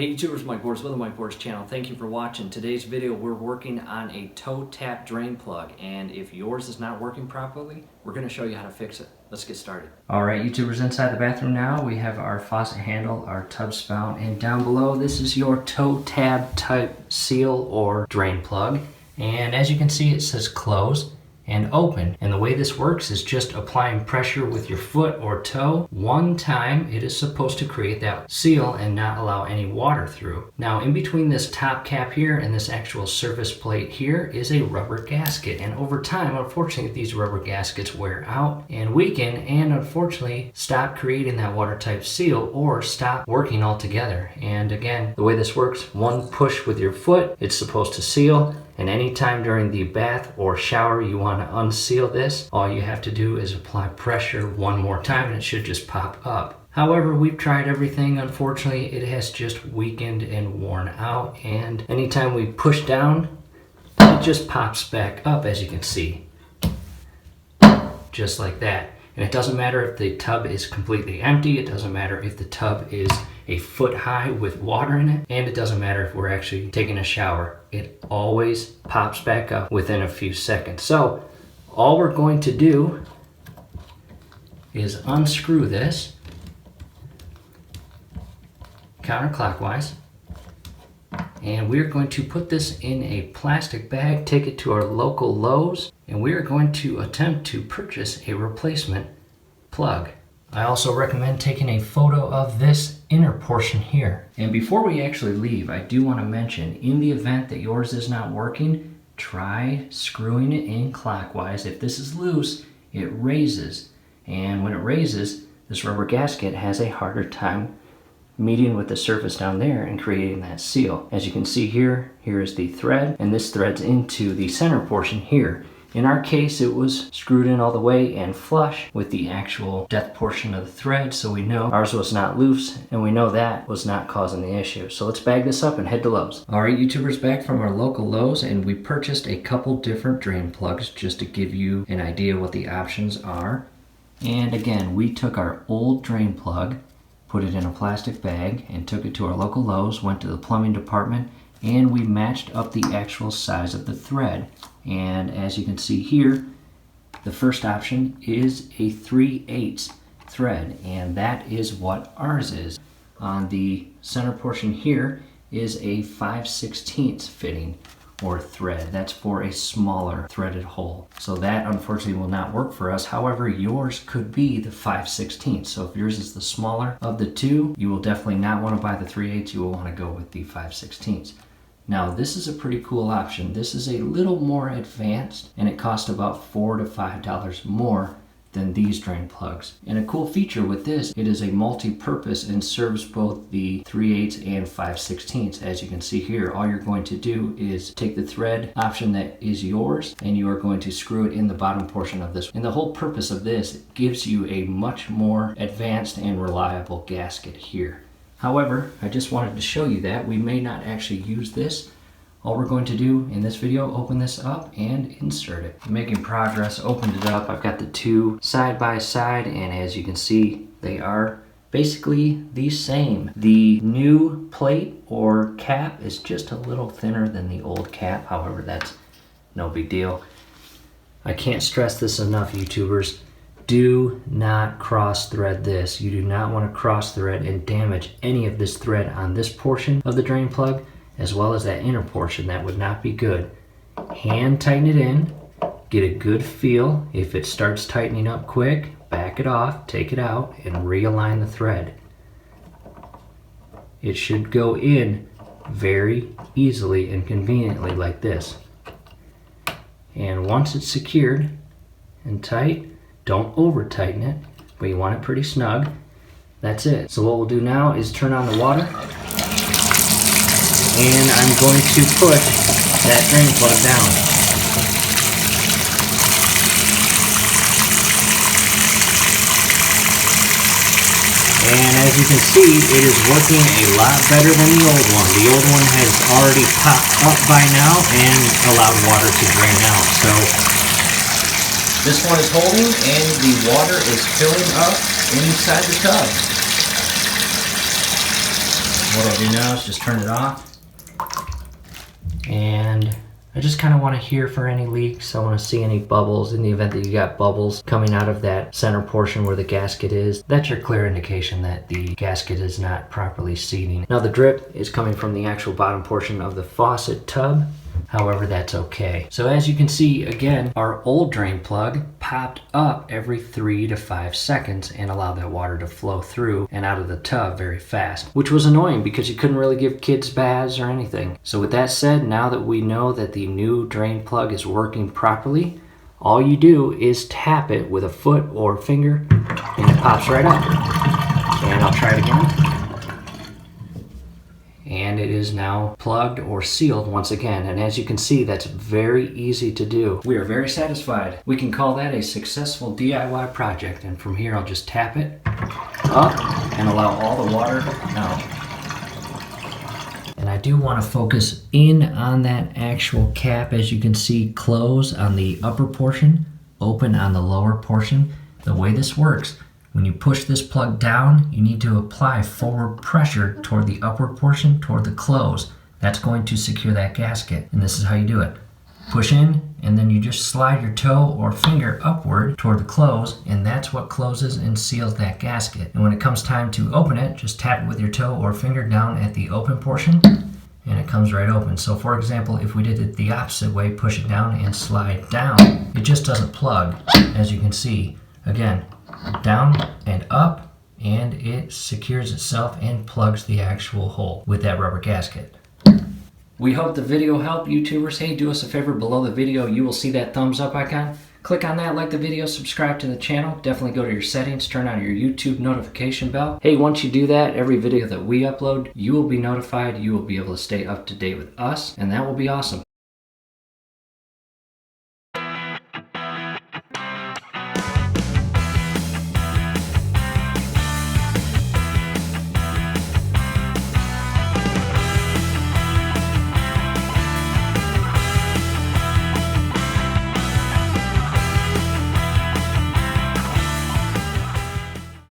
Hey YouTubers, Mike Borders with the Mike Borders channel. Thank you for watching. Today's video we're working on a toe tap drain plug, and if yours is not working properly, we're going to show you how to fix it. Let's get started. Alright YouTubers, inside the bathroom now we have our faucet handle, our tub spout, and down below this is your toe tab type seal or drain plug. And as you can see, it says close and open, and the way this works is just applying pressure with your foot or toe one time. It is supposed to create that seal and not allow any water through. Now in between this top cap here and this actual surface plate here is a rubber gasket, and over time unfortunately these rubber gaskets wear out and weaken and unfortunately stop creating that watertight seal or stop working altogether. And again, the way this works, one push with your foot, it's supposed to seal. And anytime during the bath or shower you want to unseal this, all you have to do is apply pressure one more time and it should just pop up. However, we've tried everything. Unfortunately, it has just weakened and worn out, and anytime we push down, it just pops back up, as you can see. Just like that. And it doesn't matter if the tub is completely empty, it doesn't matter if the tub is a foot high with water in it, and it doesn't matter if we're actually taking a shower. It always pops back up within a few seconds. So all we're going to do is unscrew this counterclockwise, and we're going to put this in a plastic bag, take it to our local Lowe's, and we are going to attempt to purchase a replacement plug. I also recommend taking a photo of this inner portion here. And before we actually leave, I do want to mention, in the event that yours is not working, try screwing it in clockwise. If this is loose, it raises. And when it raises, this rubber gasket has a harder time meeting with the surface down there and creating that seal. As you can see here, here is the thread, and this threads into the center portion here. In our case, it was screwed in all the way and flush with the actual depth portion of the thread, so we know ours was not loose, and we know that was not causing the issue. So let's bag this up and head to Lowe's. Alright YouTubers, back from our local Lowe's, and we purchased a couple different drain plugs just to give you an idea what the options are. And again, we took our old drain plug, put it in a plastic bag, and took it to our local Lowe's, went to the plumbing department, and we matched up the actual size of the thread. And as you can see here, the first option is a 3/8 thread, and that is what ours is. On the center portion here is a 5/16 fitting or thread. That's for a smaller threaded hole. So that unfortunately will not work for us. However, yours could be the 5/16. So if yours is the smaller of the two, you will definitely not want to buy the 3/8. You will want to go with the 5/16. Now this is a pretty cool option. This is a little more advanced, and it costs about $4 to $5 more than these drain plugs. And a cool feature with this, it is a multi-purpose and serves both the 3/8 and 5/16. As you can see here, all you're going to do is take the thread option that is yours, and you are going to screw it in the bottom portion of this. And the whole purpose of this gives you a much more advanced and reliable gasket here. However, I just wanted to show you that we may not actually use this. All we're going to do in this video, open this up and insert it. I'm making progress, opened it up. I've got the two side by side, and as you can see, they are basically the same. The new plate or cap is just a little thinner than the old cap. However, that's no big deal. I can't stress this enough, YouTubers. Do not cross thread this. You do not want to cross thread and damage any of this thread on this portion of the drain plug, as well as that inner portion. That would not be good. Hand tighten it in, get a good feel. If it starts tightening up quick, back it off, take it out, and realign the thread. It should go in very easily and conveniently like this. And once it's secured and tight, don't over tighten it, but you want it pretty snug. That's it. So what we'll do now is turn on the water, and I'm going to push that drain plug down. And as you can see, it is working a lot better than the old one. The old one has already popped up by now and allowed water to drain out. So this one is holding, and the water is filling up inside the tub. what I do now is just turn it off. And I just kind of want to hear for any leaks. I want to see any bubbles. In the event that you got bubbles coming out of that center portion where the gasket is, that's your clear indication that the gasket is not properly seating. Now the drip is coming from the actual bottom portion of the faucet tub. However, that's okay. So as you can see, again, our old drain plug popped up every 3 to 5 seconds and allowed that water to flow through and out of the tub very fast, which was annoying because you couldn't really give kids baths or anything. So with that said, now that we know that the new drain plug is working properly, all you do is tap it with a foot or finger and it pops right up. And I'll try it again. And it is now plugged or sealed once again. And as you can see, that's very easy to do. We are very satisfied. We can call that a successful DIY project. And from here, I'll just tap it up and allow all the water out. And I do want to focus in on that actual cap. As you can see, close on the upper portion, open on the lower portion. The way this works, when you push this plug down, you need to apply forward pressure toward the upward portion, toward the close. That's going to secure that gasket. And this is how you do it. Push in, and then you just slide your toe or finger upward toward the close, and that's what closes and seals that gasket. And when it comes time to open it, just tap it with your toe or finger down at the open portion, and it comes right open. So for example, if we did it the opposite way, push it down and slide down, it just doesn't plug, as you can see. Again, down and up, and it secures itself and plugs the actual hole with that rubber gasket. We hope the video helped, YouTubers. Hey, do us a favor, below the video you will see that thumbs up icon. Click on that, like the video, subscribe to the channel. Definitely go to your settings, turn on your YouTube notification bell. Hey, once you do that, every video that we upload, you will be notified. You will be able to stay up to date with us, and that will be awesome.